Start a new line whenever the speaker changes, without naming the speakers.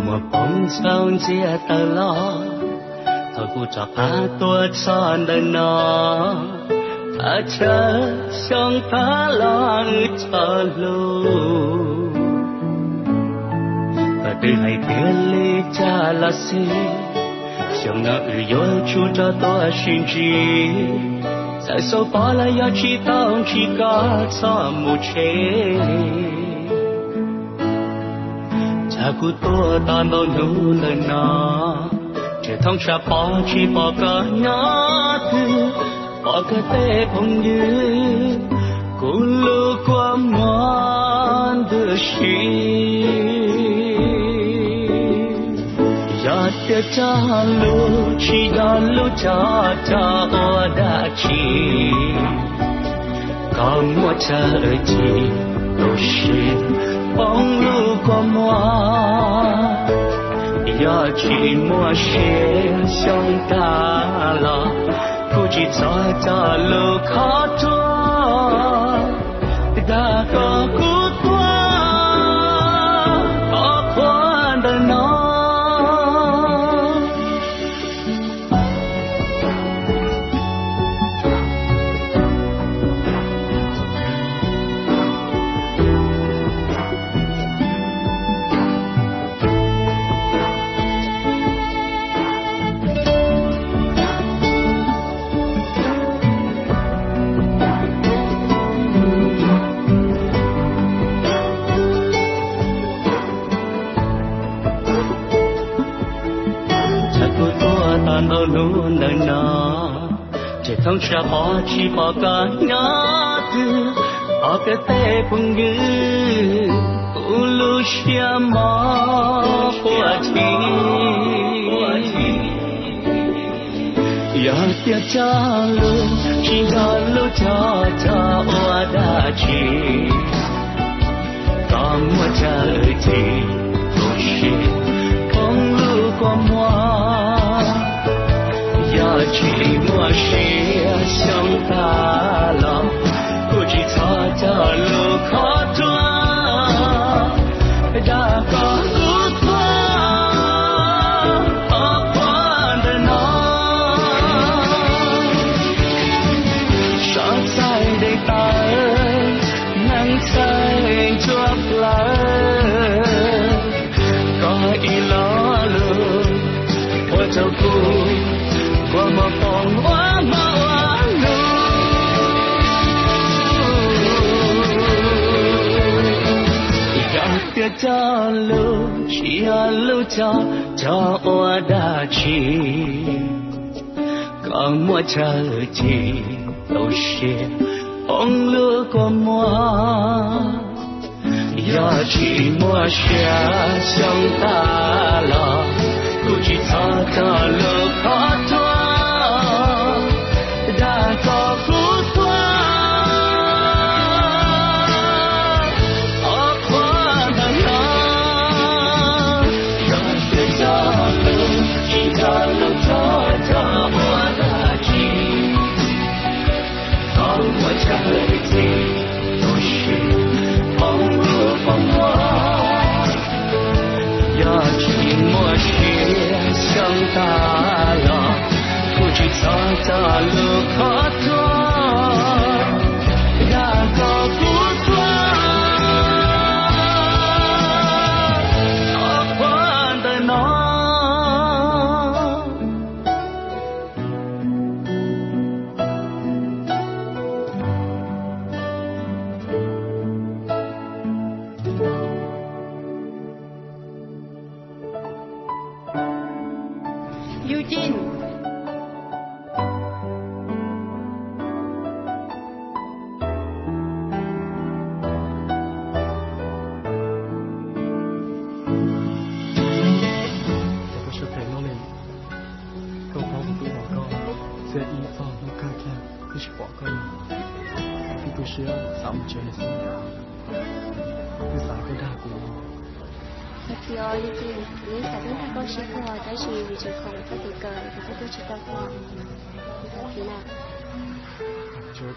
một bóng trong chia tờ lo thôiกูจะพาตัวซ่อนเดินนอพาเธอช่องพาลองเธอลูก็ตื่นให้เตือนเลยจ้าละสิช่องน่าอือยชูจะตัวชินจี在手把来要去当去个草木切자꾸多大脑努了呢这通下把去把个伢子把个带朋友咕噜光芒的心呀的家路去呀路家家我的去刚我这里都是风路过我要去莫学想大了估计早早路靠着大个孤单好宽的呢no no no no chỉ thông cha bỏ chỉ bỏ cả nhớ từ bỏ cái tay phung ngữ u lu xia mò của chị ya tia cha lu chỉ ya lu cha cha oa da chi còn mua cha chị都是风路过我要去莫是想大了估计擦着路靠着大个孤单好宽的呢上在的大能在做不来ก็อีลอลู我走过我们风我们路要的道路需要路找我的去刚我这己都是风路过我要去莫学想大了估计擦着路靠着大个孤单好宽的路让这条路一条路走着我的心当我这里都是风路风我要去莫学想大了估计擦着路靠着大个孤单好宽的呢
Eugene
在依照路看看不是广告并不是要咱们这些是啥个大国
thì ơi thì nếu cả chúng ta có sẽ có cái gì vì sự không có tự cờ thì có tôi chỉ đâu có thì nào
chưa